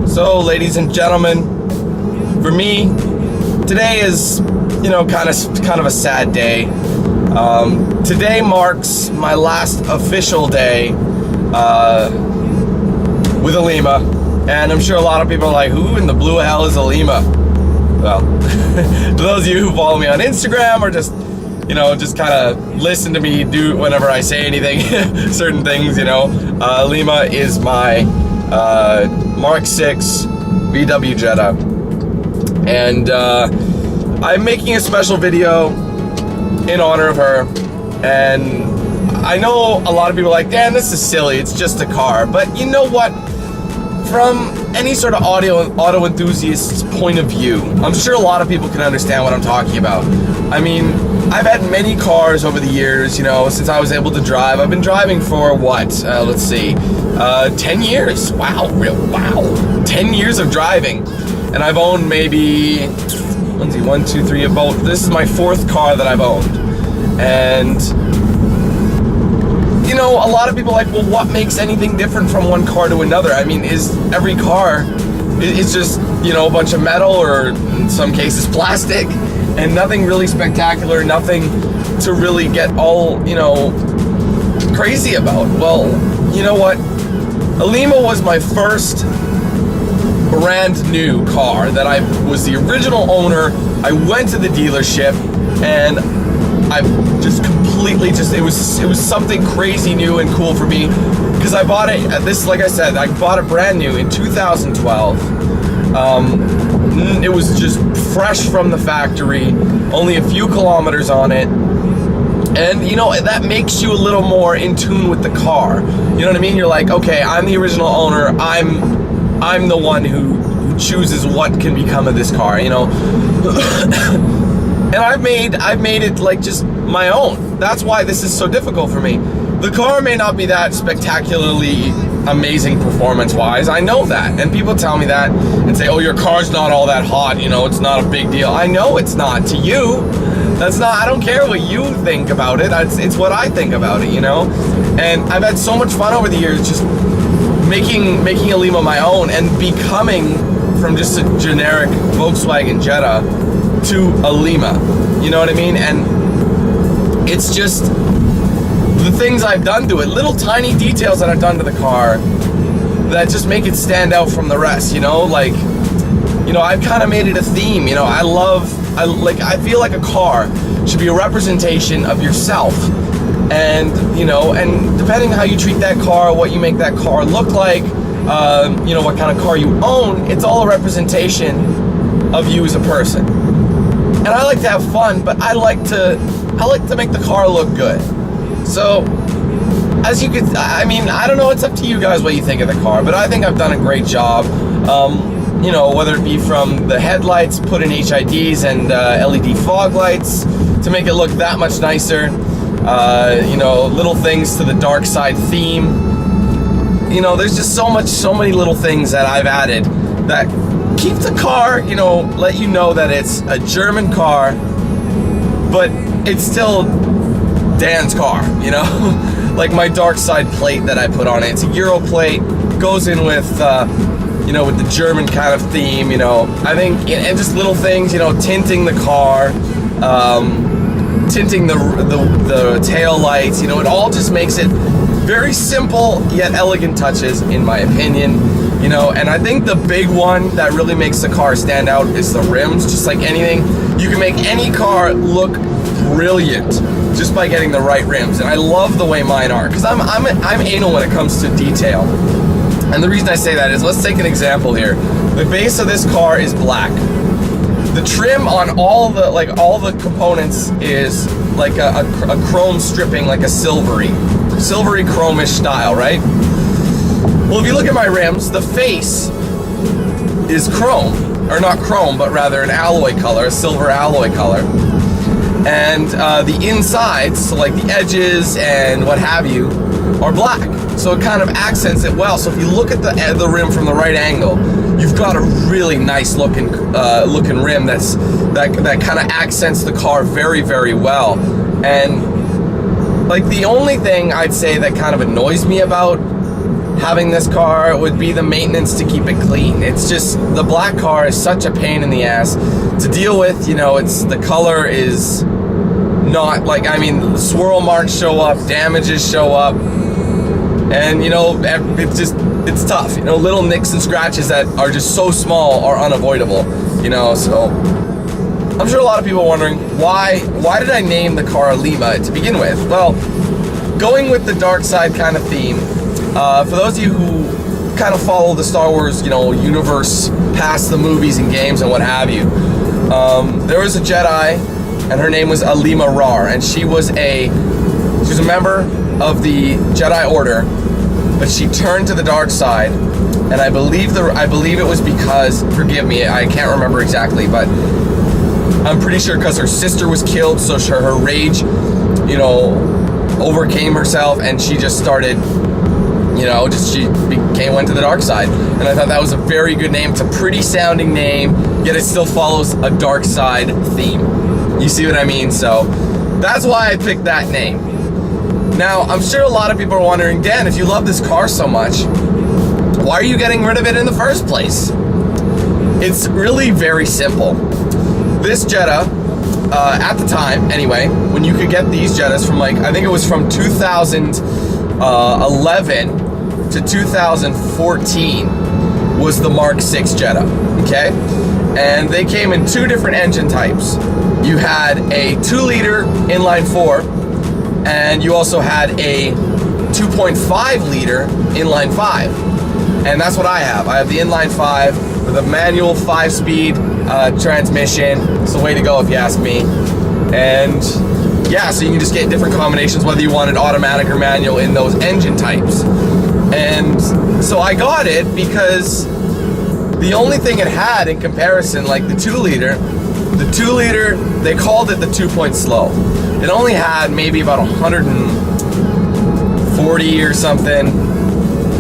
So, ladies and gentlemen, for me, today is, kind of a sad day. Today marks my last official day with Alema, and I'm sure a lot of people are like, who in the blue hell is Alema? Well, for those of you who follow me on Instagram or just kind of listen to me do whenever I say anything, certain things, Lima is my Mark 6 VW Jetta, and I'm making a special video in honor of her. And I know a lot of people are like, Dan, this is silly, it's just a car. But you know what? From any sort of auto enthusiast's point of view, I'm sure a lot of people can understand what I'm talking about. I mean, I've had many cars over the years, since I was able to drive. I've been driving for what? Let's see, 10 years. Wow, 10 years of driving. And I've owned maybe, one, two, three, about, this is my 4th car that I've owned. And a lot of people are like, well, what makes anything different from one car to another? I mean, is every car is just, a bunch of metal, or in some cases plastic, and nothing really spectacular, nothing to really get all, crazy about. Well, you know what? Alema was my first brand new car that I was the original owner. I went to the dealership and I just completely it was something crazy new and cool for me, because I bought it, like I said, I bought it brand new in 2012. It was just fresh from the factory, only a few kilometers on it. And that makes you a little more in tune with the car. You know what I mean? You're like, okay, I'm the original owner. I'm the one who chooses what can become of this car, And I've made it like just my own. That's why this is so difficult for me. The car may not be that spectacularly amazing performance-wise. I know that, and people tell me that and say, "Oh, your car's not all that hot. It's not a big deal." I know it's not to you. That's not. I don't care what you think about it. It's what I think about it. And I've had so much fun over the years just making Alema my own and becoming from just a generic Volkswagen Jetta to Alema, you know what I mean? And it's just the things I've done to it, little tiny details that I've done to the car that just make it stand out from the rest, Like, I've kind of made it a theme, I feel like a car should be a representation of yourself. And, and depending how you treat that car, what you make that car look like, what kind of car you own, it's all a representation of you as a person. And I like to have fun, but I like to make the car look good. So, as you could, I don't know, it's up to you guys what you think of the car, but I think I've done a great job. Whether it be from the headlights, put in HIDs and LED fog lights to make it look that much nicer. Little things to the dark side theme. There's just so many little things that I've added that keep the car, let you know that it's a German car, but it's still Dan's car, like my dark side plate that I put on it. It's a Euro plate, goes in with, with the German kind of theme, I think, and just little things, tinting the car, tinting the tail lights, it all just makes it very simple yet elegant touches, in my opinion. And I think the big one that really makes the car stand out is the rims. Just like anything, you can make any car look brilliant just by getting the right rims. And I love the way mine are, because I'm anal when it comes to detail. And the reason I say that is, let's take an example here. The base of this car is black. The trim on all the components is like a chrome stripping, like a silvery chromish style, right? Well, if you look at my rims, the face is chrome, or not chrome, but rather an alloy color, a silver alloy color. And the insides, so like the edges and what have you, are black. So it kind of accents it well. So if you look at the rim from the right angle, you've got a really nice looking rim that kind of accents the car very, very well. And like the only thing I'd say that kind of annoys me about having this car would be the maintenance to keep it clean. It's just, the black car is such a pain in the ass to deal with. You know, the color is not like, I mean, swirl marks show up, damages show up, and you know, it's tough. You know, little nicks and scratches that are just so small are unavoidable, you know. So I'm sure a lot of people are wondering, why did I name the car Lima to begin with? Well, going with the dark side kind of theme, for those of you who kind of follow the Star Wars, you know, universe past the movies and games and what have you, there was a Jedi, and her name was Alema, and she was a member of the Jedi Order, but she turned to the dark side, and I believe it was because, forgive me, I can't remember exactly, but I'm pretty sure because her sister was killed, so her rage, you know, overcame herself, and she just started, you know, went to the dark side. And I thought that was a very good name. It's a pretty sounding name, yet it still follows a dark side theme. You see what I mean? So that's why I picked that name. Now, I'm sure a lot of people are wondering, Dan, if you love this car so much, why are you getting rid of it in the first place? It's really very simple. This Jetta, at the time, anyway, when you could get these Jettas from, like, I think it was from 2011 to 2014 was the Mark 6 Jetta, okay? And they came in two different engine types. You had a 2-liter inline-4, and you also had a 2.5-liter inline-5. And that's what I have. I have the inline-5 with a manual 5-speed transmission. It's the way to go if you ask me. And yeah, so you can just get different combinations whether you wanted automatic or manual in those engine types. And so I got it because the only thing it had in comparison, like the 2-liter, they called it the 2-point-slow. It only had maybe about 140 or something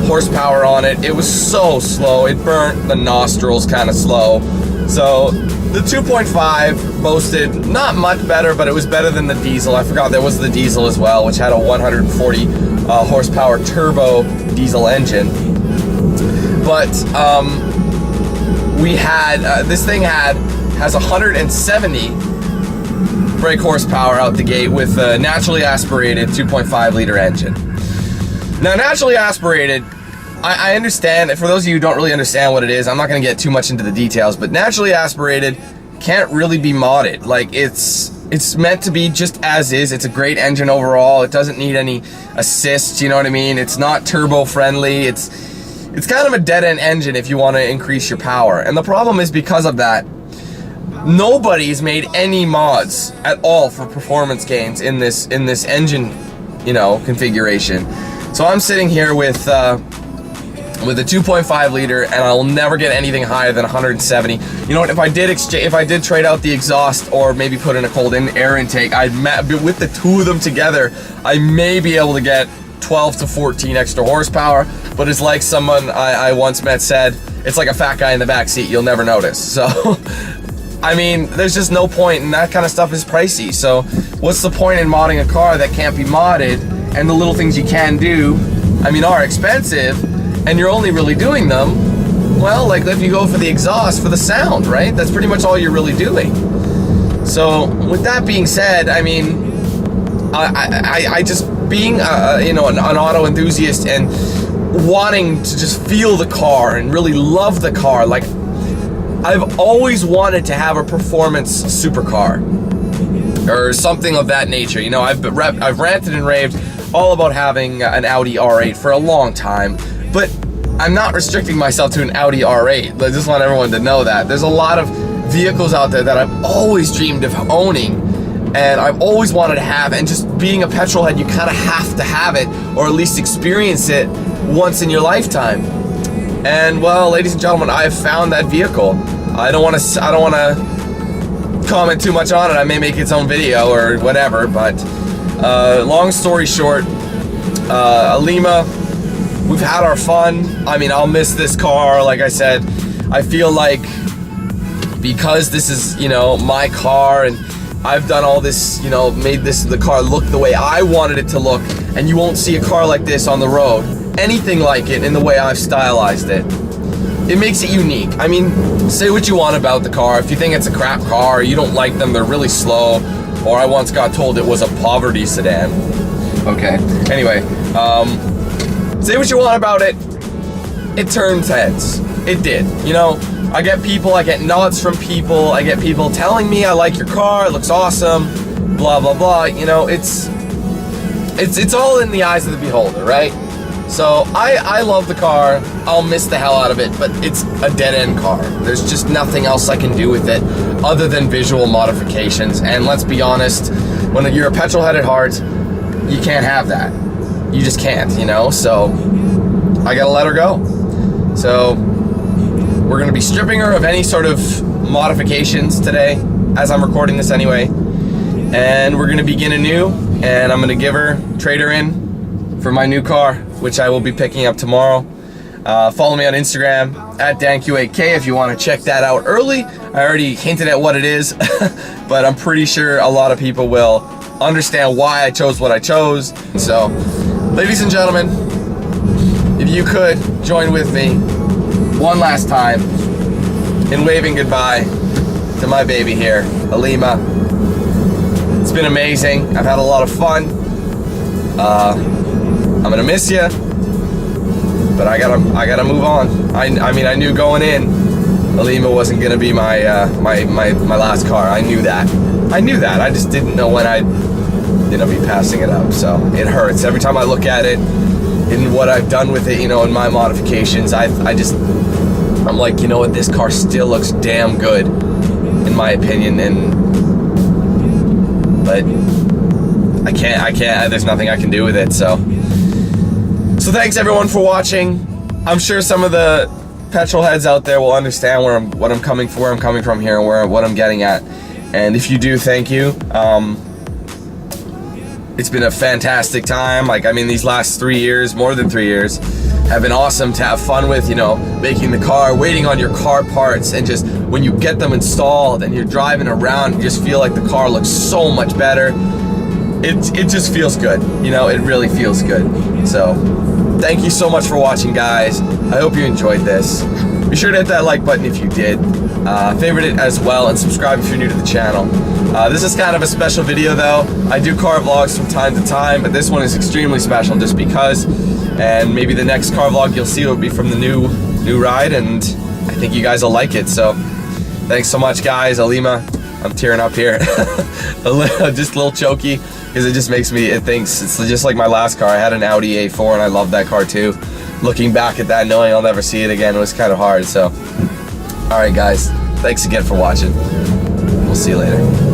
horsepower on it. It was so slow. It burnt the nostrils kind of slow. So the 2.5 boasted not much better, but it was better than the diesel. I forgot there was the diesel as well, which had a 140 horsepower turbo diesel engine. But we had this thing has 170 brake horsepower out the gate with a naturally aspirated 2.5-liter engine. Now, naturally aspirated, I understand, for those of you who don't really understand what it is, I'm not going to get too much into the details, but naturally aspirated can't really be modded. Like, it's meant to be just as is. It's a great engine overall. It doesn't need any assists, you know what I mean? It's not turbo friendly. It's kind of a dead-end engine if you want to increase your power. And the problem is, because of that, nobody's made any mods at all for performance gains in this engine, you know, configuration. So I'm sitting here with a 2.5-liter, and I'll never get anything higher than 170. You know what? If I did trade out the exhaust or maybe put in a cold air intake, with the two of them together, I may be able to get 12 to 14 extra horsepower. But it's like someone I once met said, it's like a fat guy in the back seat. You'll never notice. So, I mean, there's just no point, and that kind of stuff is pricey. So, what's the point in modding a car that can't be modded? And the little things you can do, I mean, are expensive, and you're only really doing them, well, like if you go for the exhaust, for the sound, right? That's pretty much all you're really doing. So, with that being said, I mean, I just, being you know, an auto enthusiast and wanting to just feel the car and really love the car, like, I've always wanted to have a performance supercar or something of that nature. You know, I've ranted and raved all about having an Audi R8 for a long time, but I'm not restricting myself to an Audi R8. I just want everyone to know that. There's a lot of vehicles out there that I've always dreamed of owning, and I've always wanted to have, and just being a petrol head, you kind of have to have it, or at least experience it once in your lifetime. And well, ladies and gentlemen, I have found that vehicle. I don't want to comment too much on it. I may make its own video or whatever, but long story short, Alema, we've had our fun. I mean, I'll miss this car. Like I said, I feel like because this is, you know, my car, and I've done all this, you know, made the car look the way I wanted it to look, and you won't see a car like this on the road anything like it in the way I've stylized it. It makes it unique. I mean, say what you want about the car. If you think it's a crap car, you don't like them, they're really slow, or I once got told it was a poverty sedan. Okay, anyway, say what you want about it. It turns heads. It did. You know, I get nods from people, I get people telling me I like your car, it looks awesome, blah, blah, blah. You know, it's all in the eyes of the beholder, right? So I love the car, I'll miss the hell out of it, but it's a dead-end car. There's just nothing else I can do with it other than visual modifications. And let's be honest, when you're a petrol-head at heart, you can't have that. You just can't, you know? So I gotta let her go. So we're gonna be stripping her of any sort of modifications today, as I'm recording this anyway. And we're gonna begin anew, and I'm gonna trade her in for my new car, which I will be picking up tomorrow. Follow me on Instagram at DanQ8000 if you want to check that out early. I already hinted at what it is, but I'm pretty sure a lot of people will understand why I chose what I chose. So, ladies and gentlemen, if you could join with me one last time in waving goodbye to my baby here, Alema. It's been amazing. I've had a lot of fun. I'm gonna miss you, but I gotta move on. I mean, I knew going in, Alema wasn't gonna be my last car. I knew that. I just didn't know when I'd be passing it up. So it hurts every time I look at it and what I've done with it. You know, in my modifications, I'm like, you know what? This car still looks damn good, in my opinion. But I can't. There's nothing I can do with it. So thanks everyone for watching. I'm sure some of the petrol heads out there will understand where I'm coming from here, and what I'm getting at. And if you do, thank you. It's been a fantastic time. Like, I mean, these last 3 years, more than 3 years, have been awesome to have fun with. You know, making the car, waiting on your car parts, and just when you get them installed and you're driving around, you just feel like the car looks so much better. It just feels good, you know, it really feels good. So, thank you so much for watching, guys. I hope you enjoyed this. Be sure to hit that like button if you did. Favorite it as well, and subscribe if you're new to the channel. This is kind of a special video though. I do car vlogs from time to time, but this one is extremely special just because. And maybe the next car vlog you'll see will be from the new ride, and I think you guys will like it. So, thanks so much, guys. Alema, I'm tearing up here. Just a little choky, because it just makes me, it's just like my last car. I had an Audi A4 and I love that car too. Looking back at that, knowing I'll never see it again, it was kind of hard. So, alright guys, thanks again for watching. We'll see you later.